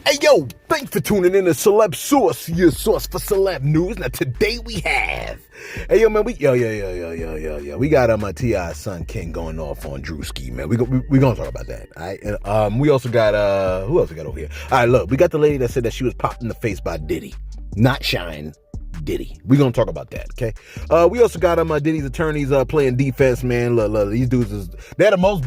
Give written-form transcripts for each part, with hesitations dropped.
Hey yo, thanks for tuning in to Celeb Source, your source for celeb news. Now today we have, hey yo man, we we got my T.I. Son King going off on Druski, man. We gonna talk about that. All right, and we also got who else we got over here? All right, look, we got the lady that said that she was popped in the face by Diddy, not Shine. Diddy. We're gonna talk about that, okay? We also got Diddy's attorneys playing defense, man. Look, these dudes they're the most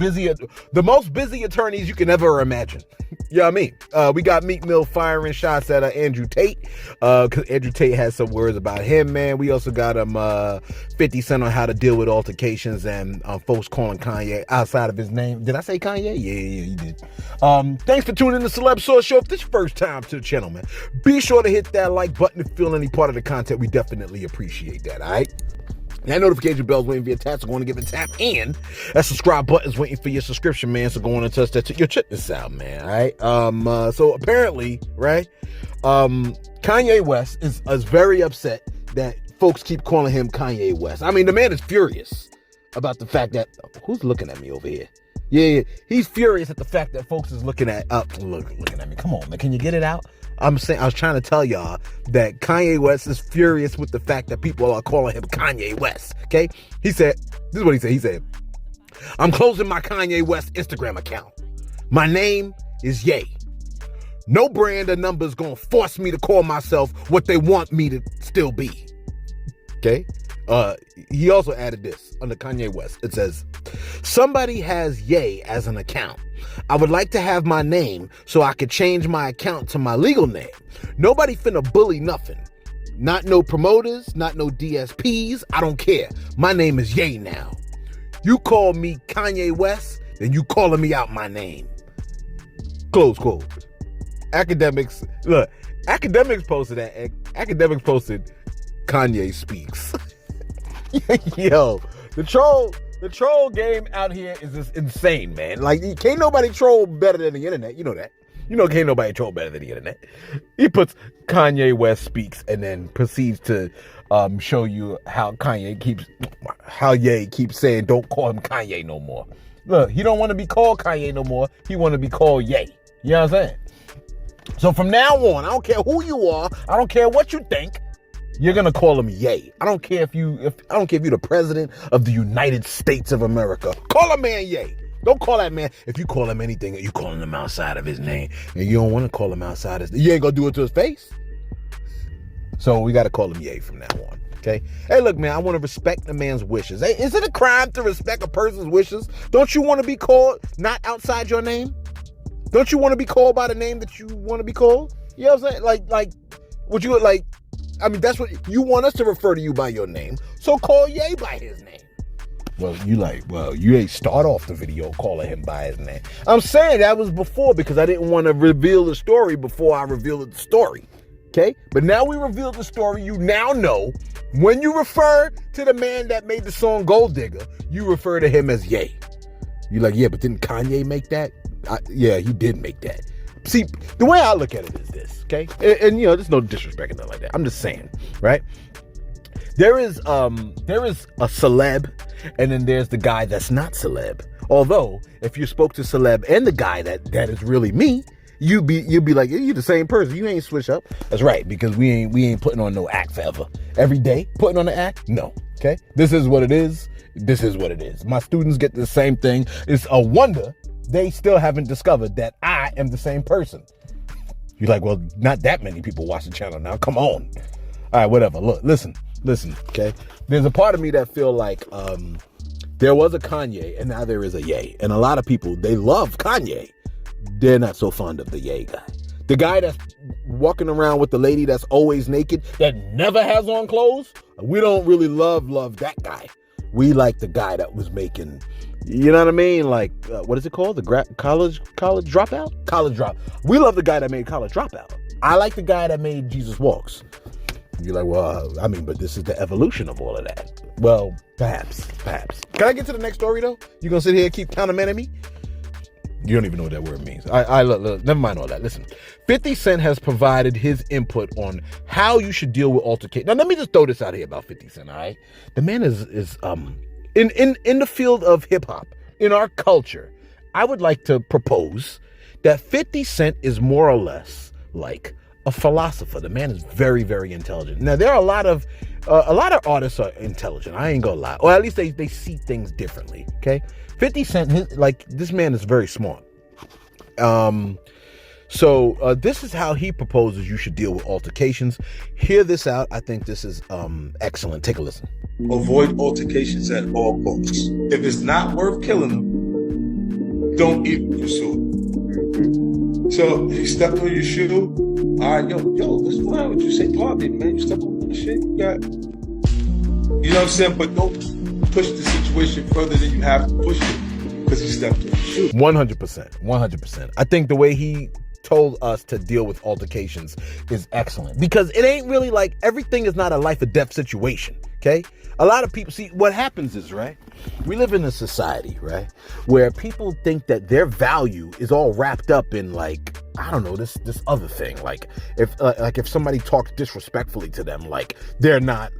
busy attorneys you can ever imagine. You know what I mean? We got Meek Mill firing shots at Andrew Tate, because Andrew Tate has some words about him, man. We also got 50 Cent on how to deal with altercations and folks calling Kanye outside of his name. Did I say Kanye? Yeah, you did. Thanks for tuning in to Celeb Source Show. If this is your first time to the channel, man, be sure to hit that like button if you feel any part of the content. We definitely appreciate that, all right? That notification bell's waiting for your tap, so go on and give it a tap. And that subscribe button's waiting for your subscription, man. So go on and touch that. Your check this out, man, all right? So apparently, right, Kanye West is very upset that folks keep calling him Kanye West. I mean, the man is furious about the fact that, who's looking at me over here? Yeah, he's furious at the fact that folks is looking at me. Come on, man, can you get it out? I was trying to tell y'all that Kanye West is furious with the fact that people are calling him Kanye West, okay? He said, this is what he said. He said, I'm closing my Kanye West Instagram account. My name is Ye. No brand or number is going to force me to call myself what they want me to still be, okay? He also added this under Kanye West. It says, somebody has Ye as an account. I would like to have my name so I could change my account to my legal name. Nobody finna bully nothing. Not no promoters, not no DSPs. I don't care. My name is Ye now. You call me Kanye West, then you calling me out my name. Close quote. Academics posted that. Academics posted Kanye speaks. Yo, the troll game out here is just insane, man. Like, can't nobody troll better than the internet. You know that. You know, can't nobody troll better than the internet. He puts Kanye West speaks and then proceeds to show you how Ye keeps saying, don't call him Kanye no more. Look, he don't want to be called Kanye no more. He want to be called Ye. You know what I'm saying? So from now on, I don't care who you are. I don't care what you think. You're gonna call him Ye. I don't care if you're the president of the United States of America. Call a man Ye. Don't call that man. If you call him anything, you calling him outside of his name, and you don't want to call him outside his. You ain't gonna do it to his face. So we gotta call him Ye from now on. Okay. Hey, look, man. I want to respect the man's wishes. Hey, is it a crime to respect a person's wishes? Don't you want to be called not outside your name? Don't you want to be called by the name that you want to be called? You know what I'm saying? Like, would you like? I mean, that's what you want us to refer to you by your name. So call Ye by his name. Well, you ain't start off the video calling him by his name. I'm saying that was before because I didn't want to reveal the story before I revealed the story. Okay? But now we revealed the story. You now know when you refer to the man that made the song Gold Digger, you refer to him as Ye. You're like, yeah, but didn't Kanye make that? Yeah, he did make that. See, the way I look at it is this, okay? And you know, there's no disrespect and nothing like that. I'm just saying, right? There is a celeb, and then there's the guy that's not celeb. Although, if you spoke to celeb and the guy that is really me, you'd be like, you the same person. You ain't switch up. That's right, because we ain't putting on no act forever. Every day, putting on the act? No. Okay? This is what it is. This is what it is. My students get the same thing. It's a wonder they still haven't discovered that I am the same person. You're like, well, not that many people watch the channel now. Come on. All right, whatever. Look, listen, okay? There's a part of me that feel like there was a Kanye and now there is a Ye. And a lot of people, they love Kanye. They're not so fond of the Ye guy. The guy that's walking around with the lady that's always naked, that never has on clothes, we don't really love that guy. We like the guy that was making, you know what I mean? Like, what is it called? The college dropout? College drop. We love the guy that made College Dropout. I like the guy that made Jesus Walks. You're like, well, I mean, but this is the evolution of all of that. Well, perhaps. Can I get to the next story, though? You gonna sit here and keep countermanding me? You don't even know what that word means. Look, never mind all that. Listen, 50 Cent has provided his input on how you should deal with altercation. Now, let me just throw this out here about 50 Cent, all right? The man is in the field of hip hop, in our culture, I would like to propose that 50 Cent is more or less like a philosopher. The man is very, very intelligent. Now, there are a lot of artists are intelligent. I ain't gonna lie. Or at least they see things differently, okay? 50 Cent, this man is very smart. So this is how he proposes you should deal with altercations. Hear this out. I think this is excellent. Take a listen. Avoid altercations at all costs. If it's not worth killing them, don't even pursue it. So he stepped on your shoe. All right, yo, what's going on with you? Say pardon, man. You stepped on the shit. You got, you know what I'm saying? But don't push the situation further than you have to push it because he stepped on your shoe. 100%. I think the way he told us to deal with altercations is excellent, because it ain't really like everything is not a life or death situation. Okay, a lot of people see what happens is, right, we live in a society, right, where people think that their value is all wrapped up in, like, I don't know, this other thing. Like if somebody talks disrespectfully to them, like they're not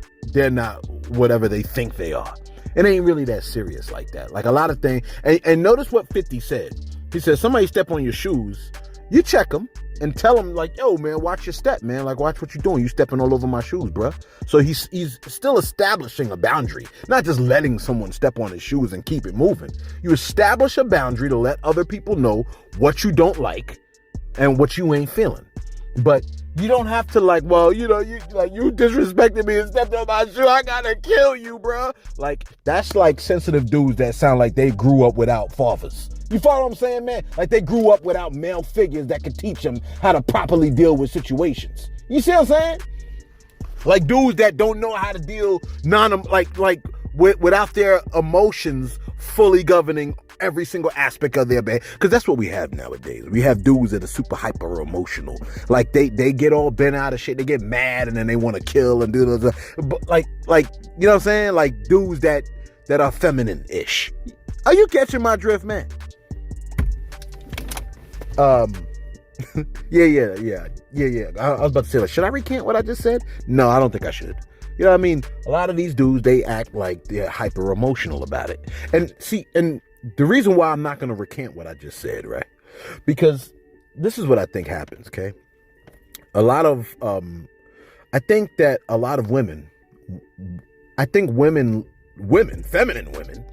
whatever they think they are. It ain't really that serious like that. Like a lot of things, and notice what 50 said. He said, somebody step on your shoes, you check them and tell them, like, yo, man, watch your step, man. Like, watch what you're doing. You stepping all over my shoes, bro. So he's still establishing a boundary, not just letting someone step on his shoes and keep it moving. You establish a boundary to let other people know what you don't like and what you ain't feeling. But you don't have to, like, well, you know, you disrespected me and stepped on my shoe, I gotta kill you, bro. Like, that's like sensitive dudes that sound like they grew up without fathers. You follow what I'm saying, man? Like they grew up without male figures that could teach them how to properly deal with situations. You see what I'm saying? Like dudes that don't know how to deal without their emotions fully governing every single aspect of their day. Because that's what we have nowadays. We have dudes that are super hyper emotional. Like they get all bent out of shit. They get mad and then they want to kill and do those. But like you know what I'm saying? Like dudes that are feminine-ish. Are you catching my drift, man? Yeah. I was about to say, like, should I recant what I just said? No, I don't think I should. You know what I mean? A lot of these dudes, they act like they're hyper emotional about it. And see, and the reason why I'm not going to recant what I just said, right? Because this is what I think happens, okay? A lot of, I think that a lot of women, feminine women,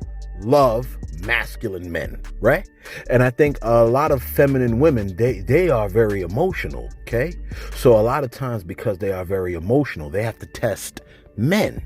love masculine men, right? And I think a lot of feminine women, they are very emotional, okay? So a lot of times, because they are very emotional, they have to test men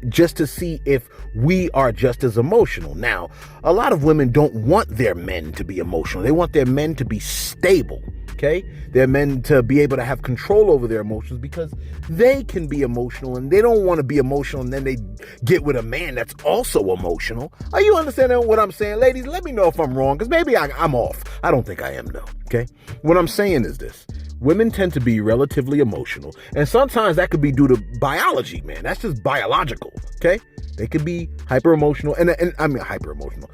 just to see if we are just as emotional. Now, a lot of women don't want their men to be emotional. They want their men to be stable, okay? Their men to be able to have control over their emotions, because they can be emotional and they don't want to be emotional and then they get with a man that's also emotional. Are you understanding what I'm saying? Ladies, let me know if I'm wrong, because maybe I'm off. I don't think I am, though, okay? What I'm saying is this. Women tend to be relatively emotional, and sometimes that could be due to biology, man. That's just biological, okay? They could be hyper emotional, and I mean hyper emotional,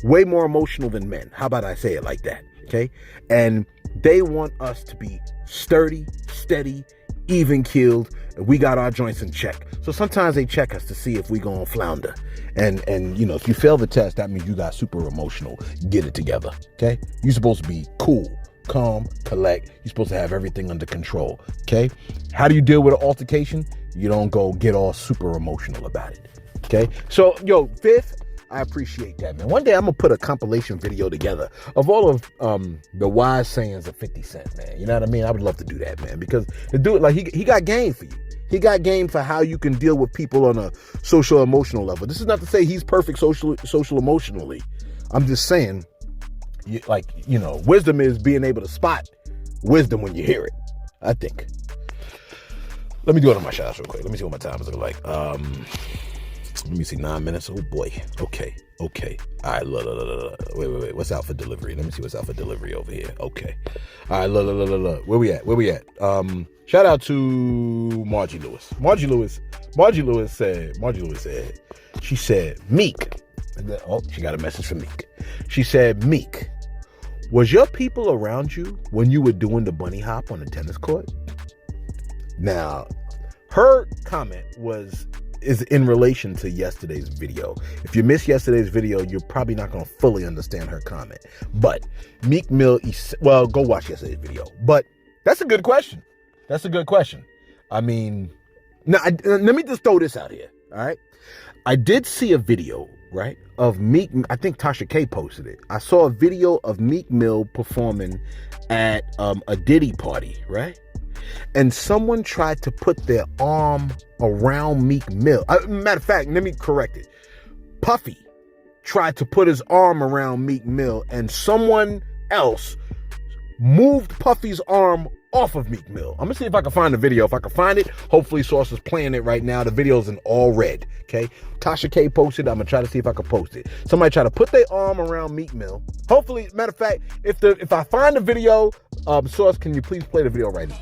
way more emotional than men. How about I say it like that, okay? And they want us to be sturdy, steady, even keeled. We got our joints in check. So sometimes they check us to see if we gonna flounder. And you know, if you fail the test, that means you got super emotional. Get it together, okay? You're supposed to be cool, calm, collect. You're supposed to have everything under control, okay? How do you deal with an altercation? You don't go get all super emotional about it, okay? So, yo, fifth, I appreciate that, man. One day I'm gonna put a compilation video together of all of the wise sayings of 50 Cent, man. You know what I mean? I would love to do that, man, because the dude, like, he got game for you. He got game for how you can deal with people on a social emotional level. This is not to say he's perfect social emotionally. I'm just saying, wisdom is being able to spot wisdom when you hear it, I think. Let me do it on my shots real quick. Let me see what my time is looking like. Let me see, 9 minutes. Oh boy. Okay. All right, look. Wait. What's out for delivery? Let me see what's out for delivery over here. Okay. All right, look. Where we at? Shout out to Margie Lewis. Margie Lewis said, she said, Meek. Oh, she got a message from Meek. She said, Meek, was your people around you when you were doing the bunny hop on the tennis court? Now, her comment was is in relation to yesterday's video. If you missed yesterday's video, you're probably not going to fully understand her comment. But Meek Mill, well, go watch yesterday's video. But that's a good question. That's a good question. I mean, now, let me just throw this out here, all right? I did see a video, right, of Meek, I think Tasha K posted it. I saw a video of Meek Mill performing at a Diddy party, right? And someone tried to put their arm around Meek Mill. Matter of fact, let me correct it. Puffy tried to put his arm around Meek Mill, and someone else moved Puffy's arm off of Meek Mill. I'm gonna see if I can find the video. If I can find it, hopefully Source is playing it right now. The video's in all red, okay? Tasha K posted. I'm gonna try to see if I can post it. Somebody try to put their arm around Meek Mill. Hopefully, matter of fact, if I find the video, Source, can you please play the video right now?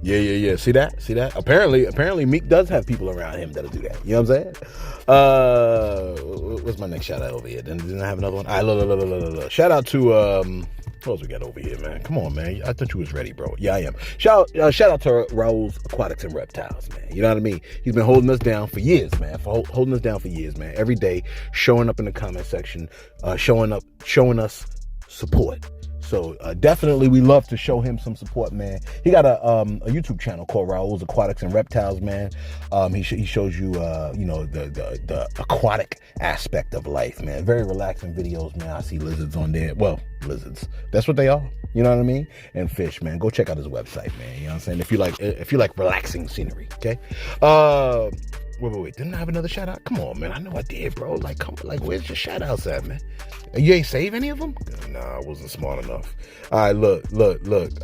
Yeah. See that? Apparently Meek does have people around him that'll do that. You know what I'm saying? What's my next shout out over here? Didn't I have another one? All right, look. Shout out to what else we got over here, man? Come on, man. I thought you was ready, bro. Yeah, I am. Shout out to Raul's Aquatics and Reptiles, man. You know what I mean? He's been holding us down for years, man. Holding us down for years, man. Every day, showing up in the comment section, showing us support. So definitely, we love to show him some support, man. He got a YouTube channel called Raul's Aquatics and Reptiles, man. He shows you, the aquatic aspect of life, man. Very relaxing videos, man. I see lizards on there. Well, lizards. That's what they are. You know what I mean? And fish, man. Go check out his website, man. You know what I'm saying? If you like relaxing scenery, okay? Wait. Didn't I have another shout out? Come on, man. I know I did, bro. Where's your shout outs at, man? You ain't save any of them? Nah, I wasn't smart enough. All right, look.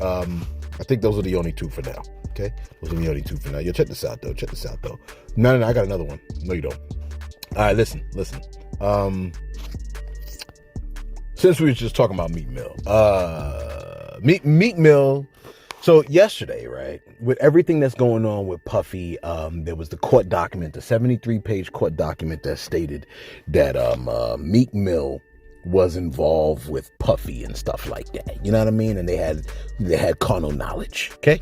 I think those are the only two for now. Okay? Those are the only two for now. Yo, check this out, though. No, I got another one. No, you don't. All right, listen. Since we were just talking about Meek Mill. Meek Mill. So yesterday, right, with everything that's going on with Puffy, there was the court document, the 73-page court document that stated that Meek Mill was involved with Puffy and stuff like that. You know what I mean? And they had carnal knowledge. Okay.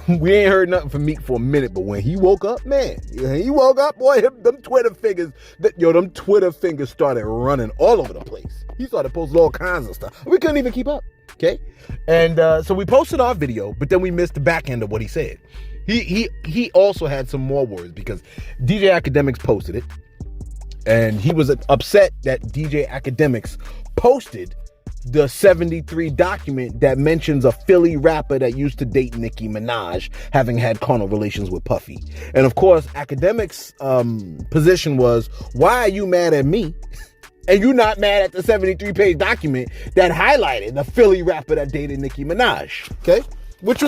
We ain't heard nothing from Meek for a minute, but when he woke up, man, boy, them Twitter fingers started running all over the place. He started posting all kinds of stuff. We couldn't even keep up. Okay. And so we posted our video, but then we missed the back end of what he said. He also had some more words because DJ Academics posted it. And he was upset that DJ Academics posted the 73 document that mentions a Philly rapper that used to date Nicki Minaj having had carnal relations with Puffy. And of course, Academics' position was, why are you mad at me? And you're not mad at the 73-page document that highlighted the Philly rapper that dated Nicki Minaj. Okay? Which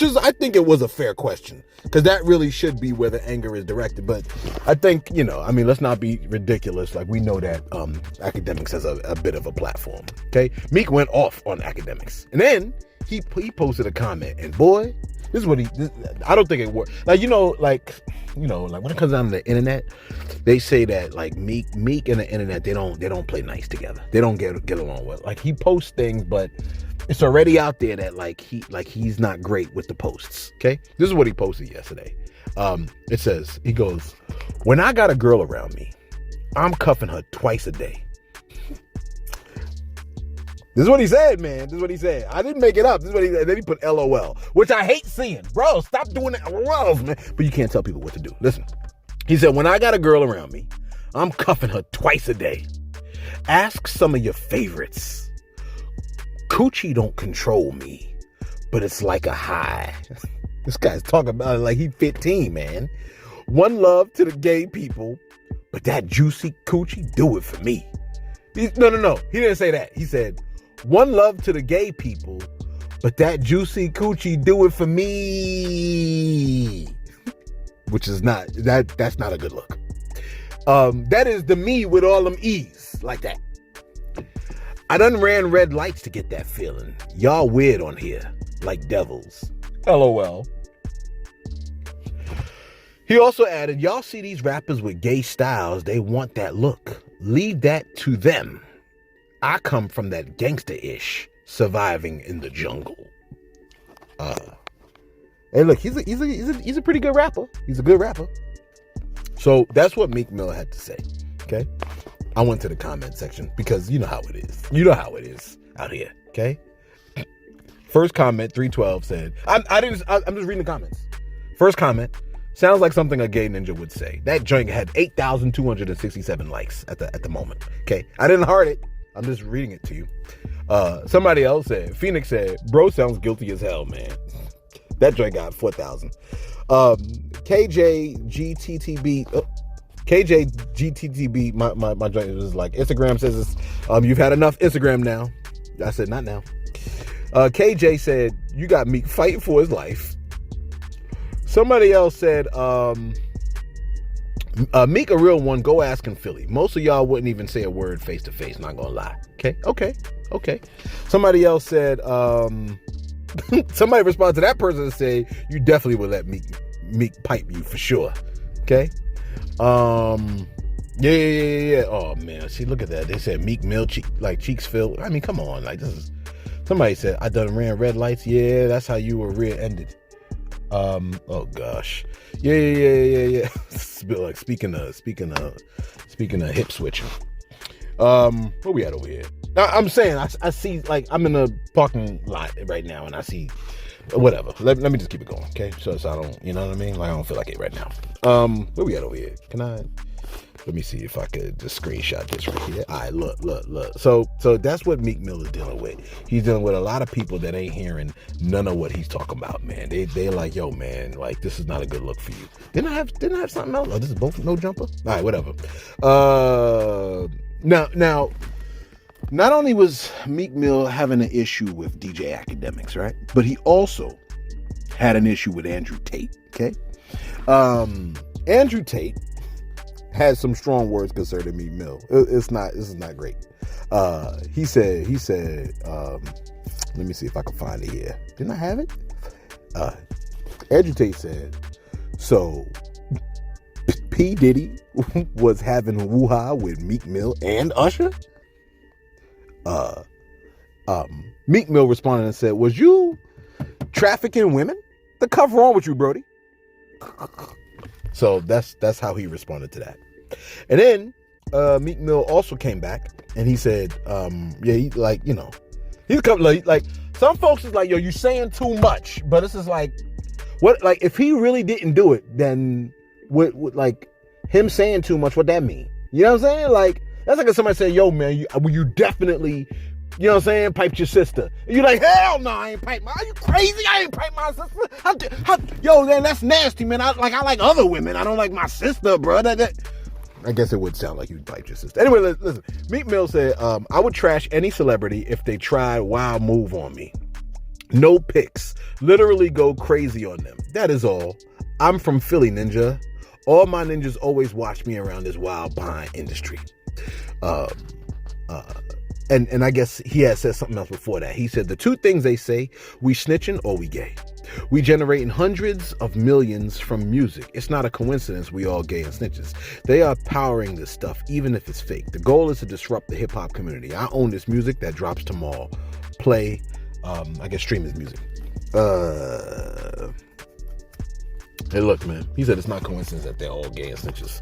is, I think it was a fair question, because that really should be where the anger is directed. But I think, let's not be ridiculous. Like, we know that Academics has a bit of a platform. Okay, Meek went off on Academics, and then he posted a comment, and boy, this is what I don't think it worked. Like, when it comes down to the internet, they say that like Meek and the internet, they don't play nice together. They don't get along well. Like, he posts things, but it's already out there that he's not great with the posts. Okay, this is what he posted yesterday. It says, he goes, "When I got a girl around me, I'm cuffing her twice a day." This is what he said, man. This is what he said. I didn't make it up. This is what he said. Then he put LOL, which I hate seeing. Bro, stop doing that. LOLs, man. But you can't tell people what to do. Listen. He said, "When I got a girl around me, I'm cuffing her twice a day. Ask some of your favorites. Coochie don't control me, but it's like a high." This guy's talking about it like he's 15, man. "One love to the gay people, but that juicy coochie do it for me." No. He didn't say that. He said, one love to the gay people, but that juicy coochie do it for me. Which is not, that's not a good look. That is the me with all them E's, like that. I done ran red lights to get that feeling. Y'all weird on here, like devils. LOL. He also added, y'all see these rappers with gay styles, they want that look. Leave that to them. I come from that gangster-ish, surviving in the jungle. Hey, look, he's a pretty good rapper. He's a good rapper. So that's what Meek Mill had to say. Okay, I went to the comment section because you know how it is. You know how it is out here. Okay. First comment, 312 said, I'm just reading the comments. First comment, sounds like something a gay ninja would say. That joint had 8,267 likes at the moment. Okay, I didn't heart it. I'm just reading it to you. Somebody else said, Phoenix said, bro sounds guilty as hell, man. That joint got 4,000. KJGTTB, my joint was like, Instagram says this, you've had enough Instagram now. I said, not now. KJ said, you got Meek fighting for his life. Somebody else said, Meek a real one, go ask in Philly. Most of y'all wouldn't even say a word face to face, not gonna lie. Okay. Somebody else said, somebody responded to that person and say, you definitely would let Meek pipe you for sure. Okay. Yeah. Oh man, see, look at that. They said Meek Mill cheeks filled. I mean, come on, like this is. Somebody said I done ran red lights. Yeah, that's how you were rear-ended. Oh gosh. Yeah. Like speaking of hip switching. Where we at over here? I'm saying I see, like, I'm in a parking lot right now and I see whatever. Let me just keep it going, okay? So I don't, you know what I mean? Like, I don't feel like it right now. Where we at over here? Let me see if I could just screenshot this right here. All right, look. So that's what Meek Mill is dealing with. He's dealing with a lot of people that ain't hearing none of what he's talking about, man. They like, yo, man, like, this is not a good look for you. Didn't I have something else? Oh, this is both no jumper? All right, whatever. Now, not only was Meek Mill having an issue with DJ Academics, right? But he also had an issue with Andrew Tate, okay? Andrew Tate has some strong words concerning Meek Mill. This is not great. He said, let me see if I can find it here. Didn't I have it? Andrew Tate said, so P. Diddy was having woo-ha with Meek Mill and Usher? Meek Mill responded and said, was you trafficking women? The cuff wrong with you, Brody? So that's how he responded to that. And then Meek Mill also came back and he said, he's coming like some folks is like, yo, you saying too much, but this is like, what, like, if he really didn't do it, then what like him saying too much, what that mean? You know what I'm saying? Like, that's like if somebody say, yo, man, you definitely, you know what I'm saying, piped your sister. And you're like, hell no, I ain't piped my, are you crazy? I ain't piped my sister. Yo, man, that's nasty, man. I like other women. I don't like my sister, bro. I guess it would sound like you piped your sister. Anyway, listen. Meek Mill said, I would trash any celebrity if they tried wild move on me. No pics. Literally go crazy on them. That is all. I'm from Philly, ninja. All my ninjas always watch me around this wild pine industry. And I guess he had said something else before that. He said, the two things they say, we snitching or we gay. We generating hundreds of millions from music. It's not a coincidence we all gay and snitches. They are powering this stuff, even if it's fake. The goal is to disrupt the hip hop community. I own this music that drops tomorrow. Play, stream his music. Hey, look, man. He said it's not coincidence that they're all gay and snitches.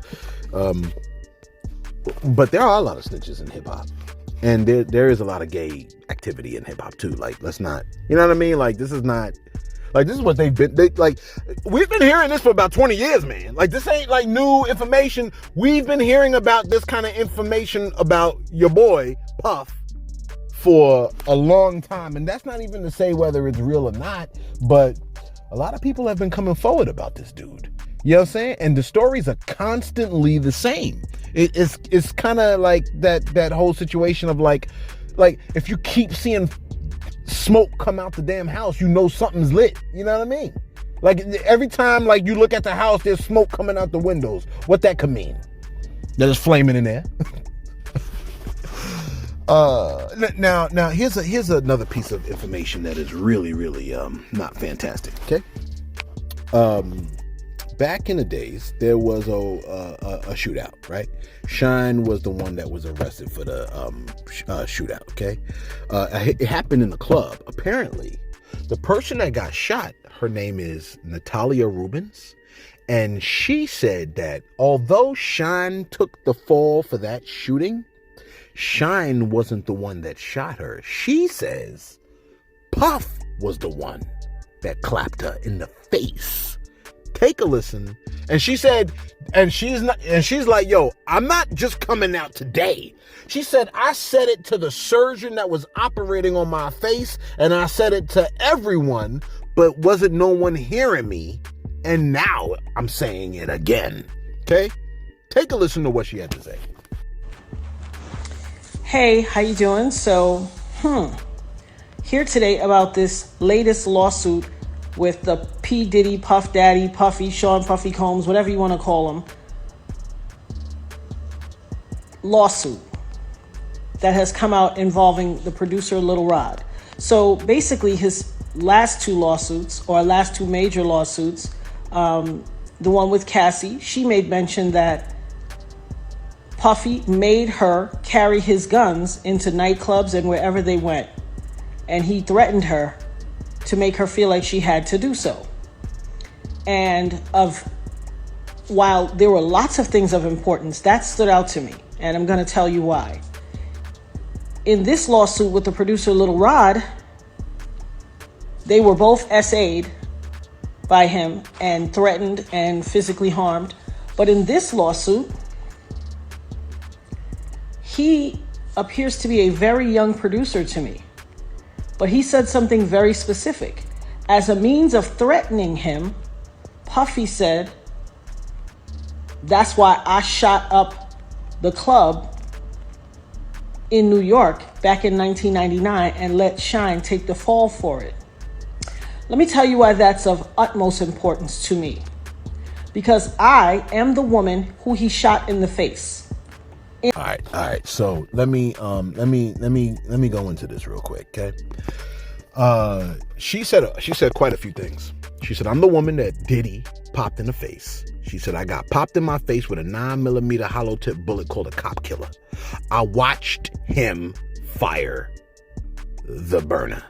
But there are a lot of snitches in hip hop. And there is a lot of gay activity in hip hop too. Like, let's not, you know what I mean? Like, this is not, like, this is what we've been hearing this for about 20 years, man. Like, this ain't like new information. We've been hearing about this kind of information about your boy Puff for a long time. And that's not even to say whether it's real or not, but a lot of people have been coming forward about this dude. You know what I'm saying? And the stories are constantly the same. It's kind of like that whole situation of like, Like, if you keep seeing smoke come out the damn house, you know something's lit. You know what I mean? Like, every time, like, you look at the house, there's smoke coming out the windows. What that could mean? There's flaming in there. Now here's another piece of information that is really, really not fantastic. Okay. Back in the days, there was a shootout, right? Shine was the one that was arrested for the shootout. Okay. It happened in the club. Apparently, the person that got shot, her name is Natalia Rubens. And she said that although Shine took the fall for that shooting, Shine wasn't the one that shot her. She says Puff was the one that clapped her in the face. Take a listen. And she said, and she's like, yo, I'm not just coming out today. She said, I said it to the surgeon that was operating on my face, and I said it to everyone, but wasn't no one hearing me. And now I'm saying it again. Okay? Take a listen to what she had to say. Hey, how you doing? So, here today about this latest lawsuit with the P. Diddy, Puff Daddy, Puffy, Sean Puffy Combs, whatever you want to call him, lawsuit that has come out involving the producer Lil Rod. So basically his last two lawsuits, or last two major lawsuits, the one with Cassie, she made mention that Puffy made her carry his guns into nightclubs and wherever they went. And he threatened her to make her feel like she had to do so. And while there were lots of things of importance, that stood out to me. And I'm going to tell you why. In this lawsuit with the producer Lil Rod, they were both SA'd by him and threatened and physically harmed. But in this lawsuit, he appears to be a very young producer to me. But he said something very specific. As a means of threatening him, Puffy said, that's why I shot up the club in New York back in 1999 and let Shine take the fall for it. Let me tell you why that's of utmost importance to me. Because I am the woman who he shot in the face. All right. So let me go into this real quick, okay? She said quite a few things. She said, I'm the woman that Diddy popped in the face. She said, I got popped in my face with a 9mm hollow tip bullet called a cop killer. I watched him fire the burner.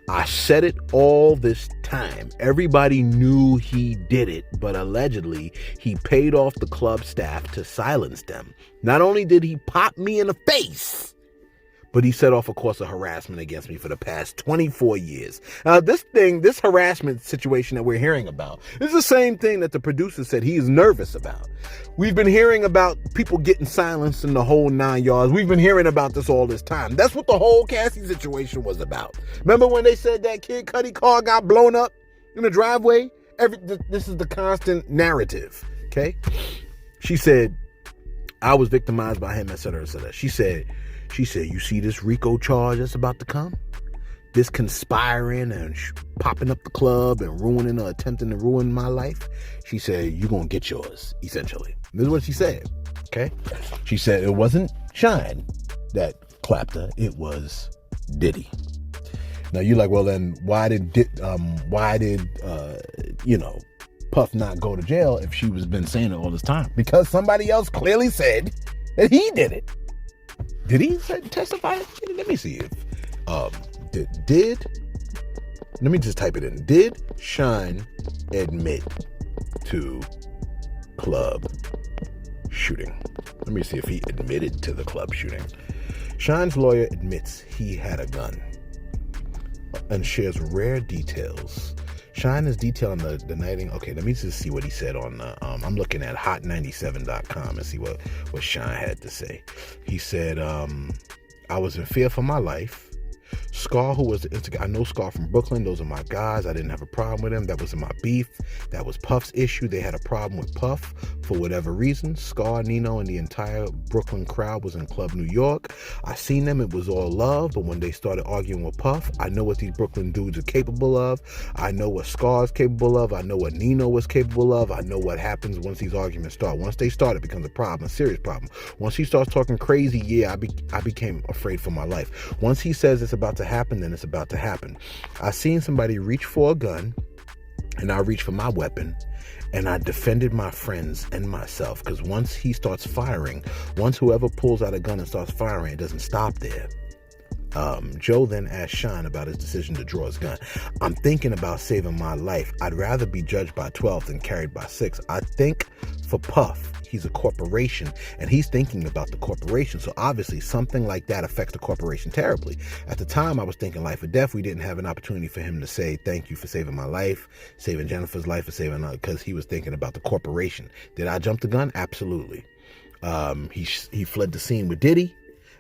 I said it all this time. Everybody knew he did it, but allegedly he paid off the club staff to silence them. Not only did he pop me in the face, but he set off a course of harassment against me for the past 24 years. This harassment situation that we're hearing about is the same thing that the producer said he is nervous about. We've been hearing about people getting silenced in the whole 9 yards. We've been hearing about this all this time. That's what the whole Cassie situation was about. Remember when they said that Kid Cudi car got blown up in the driveway? This is the constant narrative, okay? She said, I was victimized by him, etc., etc. She said, you see this RICO charge that's about to come? This conspiring and popping up the club and ruining or attempting to ruin my life? She said, you're going to get yours, essentially. This is what she said, okay? She said it wasn't Shine that clapped her. It was Diddy. Now, you're like, well, then why did Puff not go to jail if she was been saying it all this time? Because somebody else clearly said that he did it. Did he testify? Let me see if let me just type it in. Did Shine admit to club shooting? Let me see if he admitted to the club shooting. Shine's lawyer admits he had a gun and shares rare details. Shine is detailing the nighting. Okay, let me just see what he said on I'm looking at hot97.com and see what Shine had to say. He said, I was in fear for my life, Scar, who was the instigator, I know Scar from Brooklyn. Those are my guys. I didn't have a problem with him. That wasn't my beef. That was Puff's issue. They had a problem with Puff for whatever reason. Scar, Nino, and the entire Brooklyn crowd was in Club New York. I seen them. It was all love. But when they started arguing with Puff, I know what these Brooklyn dudes are capable of. I know what Scar's capable of. I know what Nino was capable of. I know what happens once these arguments start. Once they start, it becomes a problem, a serious problem. Once he starts talking crazy, yeah, I became afraid for my life. Once he says it's about to happen, then it's about to happen. I seen somebody reach for a gun, and I reached for my weapon, and I defended my friends and myself, because once he starts firing, once whoever pulls out a gun and starts firing, it doesn't stop there. Joe then asked Sean about his decision to draw his gun. I'm thinking about saving my life. I'd rather be judged by 12 than carried by 6. I think for Puff, he's a corporation, and he's thinking about the corporation. So obviously something like that affects the corporation terribly. At the time, I was thinking life or death. We didn't have an opportunity for him to say, thank you for saving my life, saving Jennifer's life, for saving her, because he was thinking about the corporation. Did I jump the gun? Absolutely. He fled the scene with Diddy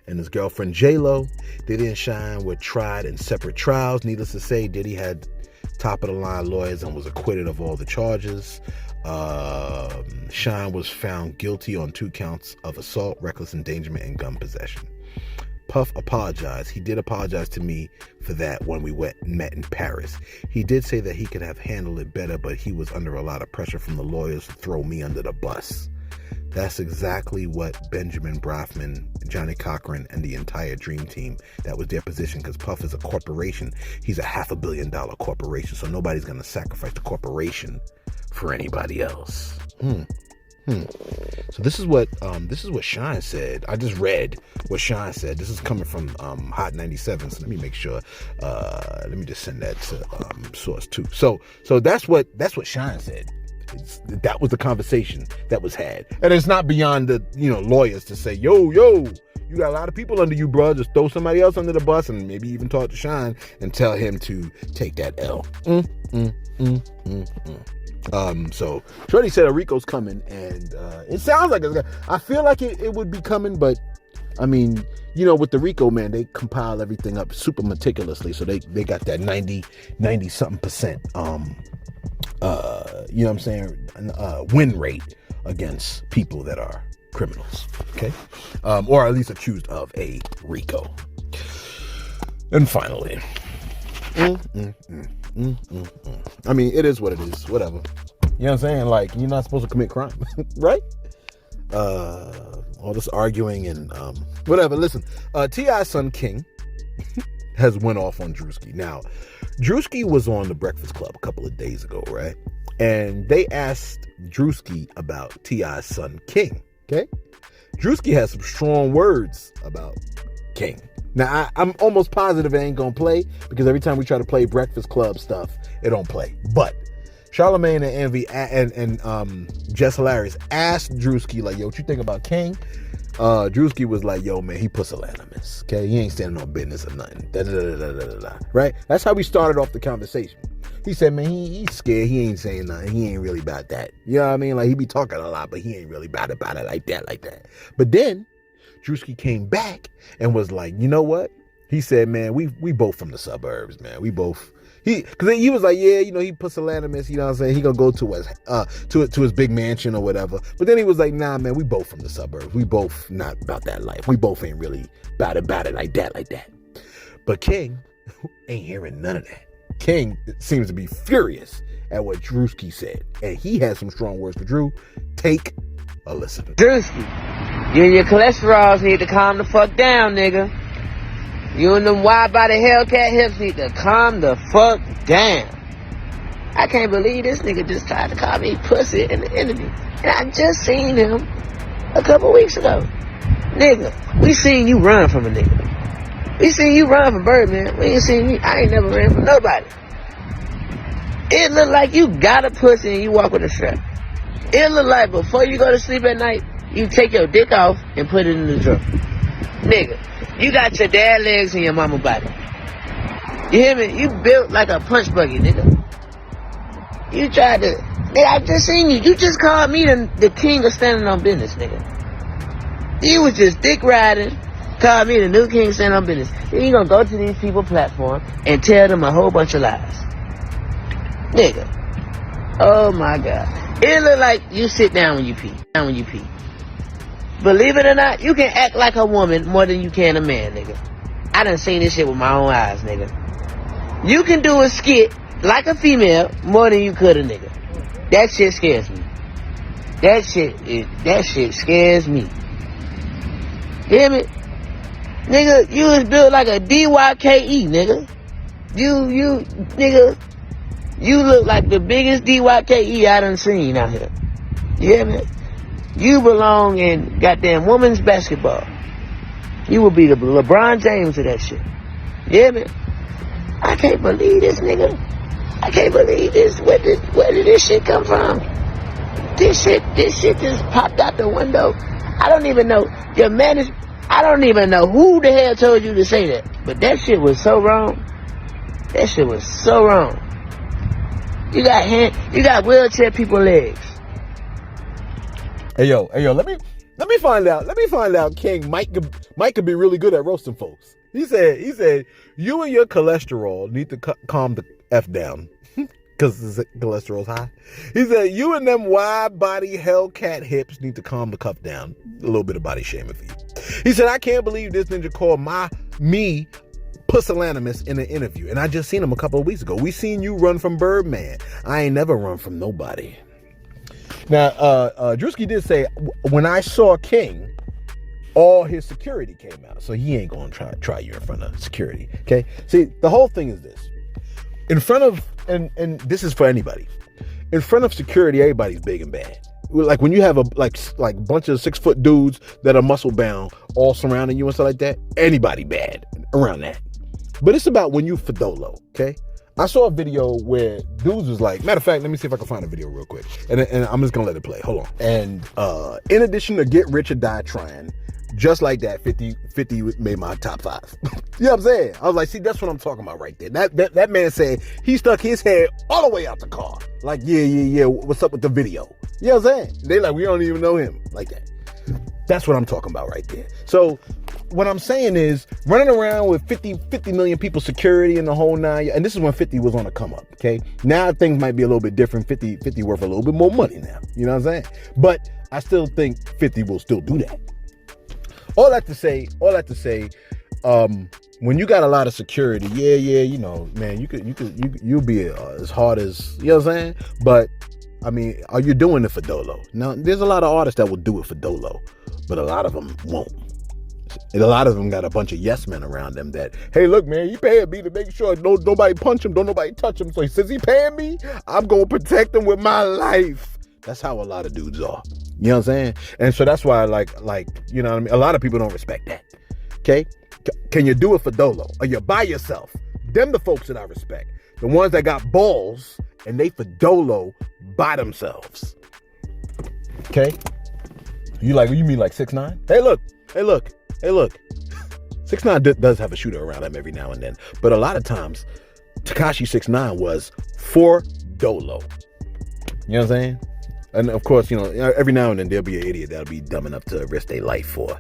and his girlfriend J-Lo. Diddy and Shine were tried in separate trials. Needless to say, Diddy had top-of-the-line lawyers and was acquitted of all the charges. Shine was found guilty on 2 counts of assault, reckless endangerment, and gun possession. Puff apologized. He did apologize to me for that when we met in Paris. He did say that he could have handled it better, but he was under a lot of pressure from the lawyers to throw me under the bus. That's exactly what Benjamin Brafman, Johnny Cochran, and the entire Dream Team, that was their position, because Puff is a corporation. He's a $500 million corporation, so nobody's going to sacrifice the corporation for anybody else. So this is what Shine said. I just read what Shine said. This is coming from Hot 97. So let me make sure. Let me just send that to source 2. So that's what Shine said. That was the conversation that was had, and it's not beyond the lawyers to say, yo, you got a lot of people under you, bro. Just throw somebody else under the bus, and maybe even talk to Shine and tell him to take that L. So Shorty said a Rico's coming, and it sounds like I feel like it would be coming, but I mean, with the Rico, man, they compile everything up super meticulously, so they got that 90 something percent you know what I'm saying, win rate against people that are criminals, okay, or at least accused of a Rico. And finally, I mean, it is what it is, whatever. You know what I'm saying? Like, you're not supposed to commit crime, right? All this arguing and whatever. Listen, T.I.'s son King has went off on Druski. Now, Druski was on the Breakfast Club a couple of days ago, right? And they asked Druski about T.I.'s son King, okay? Druski has some strong words about King. Now, I'm almost positive it ain't gonna play, because every time we try to play Breakfast Club stuff, it don't play. But Charlamagne and Envy and Jess Hilarious asked Druski, like, yo, what you think about King? Druski was like, yo, man, he pusillanimous, okay? He ain't standing on business or nothing. Right? That's how we started off the conversation. He said, man, he's scared. He ain't saying nothing. He ain't really about that. You know what I mean? Like, he be talking a lot, but he ain't really about it like that. But then Druski came back and was like, you know what? He said, man, we both from the suburbs, man. We both. Because he was like, yeah, he pusillanimous, you know what I'm saying? He gonna go to his big mansion or whatever. But then he was like, nah, man, we both from the suburbs. We both not about that life. We both ain't really about it like that. But King ain't hearing none of that. King seems to be furious at what Druski said. And he has some strong words for Drew. Take a listen. Druski, you and your cholesterols need to calm the fuck down, nigga. You and them wide body Hellcat hips need to calm the fuck down. I can't believe this nigga just tried to call me pussy in the interview. And I just seen him a couple weeks ago. Nigga, we seen you run from a nigga. We seen you run from Birdman. We ain't seen me. I ain't never ran from nobody. It look like you got a pussy and you walk with a strap. It look like before you go to sleep at night, you take your dick off and put it in the drawer. Nigga, you got your dad legs and your mama body. You hear me? You built like a punch buggy, nigga. You tried to... Nigga, I just seen you. You just called me the king of standing on business, nigga. You was just dick riding Call me the new king, stand on business. Then you gonna go to these people's platform and tell them a whole bunch of lies. Nigga. Oh my God. It look like you sit down when you pee. Believe it or not, you can act like a woman more than you can a man, nigga. I done seen this shit with my own eyes, nigga. You can do a skit like a female more than you could a nigga. That shit scares me. That shit scares me. Hear me? Nigga, you was built like a DYKE, nigga. Nigga, you look like the biggest DYKE I done seen out here. You hear me? You belong in goddamn women's basketball. You will be the LeBron James of that shit. You hear me? I can't believe this, nigga. I can't believe this. Where did this shit come from? This shit just popped out the window. I don't even know. I don't even know who the hell told you to say that. But that shit was so wrong. That shit was so wrong. You got wheelchair people legs. Hey yo, let me find out King Mike could be really good at roasting folks. He said you and your cholesterol need to calm the F down. Because the cholesterol's high. He said, you and them wide body Hellcat hips need to calm the cuff down. A little bit of body shaming for you. He said, I can't believe this ninja called me pusillanimous in an interview. And I just seen him a couple of weeks ago. We seen you run from Birdman. I ain't never run from nobody. Now, Druski did say, when I saw King, all his security came out. So he ain't going to try you in front of security. Okay? See, the whole thing is this. In front of, and this is for anybody, in front of security, everybody's big and bad. Like when you have a like bunch of 6-foot dudes that are muscle bound all surrounding you and stuff like that, anybody bad around that. But it's about when you Fedolo, okay? I saw a video where dudes was like, matter of fact, let me see if I can find a video real quick. And I'm just gonna let it play. Hold on. And in addition to Get Rich or Die Trying, just like that, 50 made my top 5. You know what I'm saying? I was like, see, that's what I'm talking about right there. That man said he stuck his head all the way out the car. Like, yeah, what's up with the video? You know what I'm saying? They like, we don't even know him like that. That's what I'm talking about right there. So what I'm saying is running around with 50 million people security in the whole 9, and this is when 50 was on a come up, okay? Now things might be a little bit different. 50 worth a little bit more money now. You know what I'm saying? But I still think 50 will still do that. All that to say, when you got a lot of security, yeah, you know, man, you'll be as hard as, you know what I'm saying? But I mean, are you doing it for Dolo? Now, there's a lot of artists that will do it for Dolo, but a lot of them won't. And a lot of them got a bunch of yes men around them that, hey, look, man, he paying me to make sure nobody punch him, don't nobody touch him. So since he paying me, I'm going to protect him with my life. That's how a lot of dudes are. You know what I'm saying? And so that's why, like, you know what I mean? A lot of people don't respect that. Okay? Can you do it for Dolo? Are you by yourself? Them the folks that I respect. The ones that got balls and they for Dolo by themselves. Okay? You mean like 6ix9ine? Hey, look. 6ix9ine does have a shooter around him every now and then. But a lot of times, Tekashi 6ix9ine was for Dolo. You know what I'm saying? And of course, you know, every now and then there'll be an idiot that'll be dumb enough to risk their life for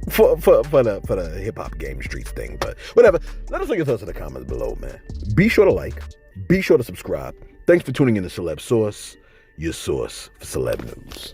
the hip hop game streets thing. But whatever. Let us know your thoughts in the comments below, man. Be sure to like. Be sure to subscribe. Thanks for tuning in to Celeb Source, your source for celeb news.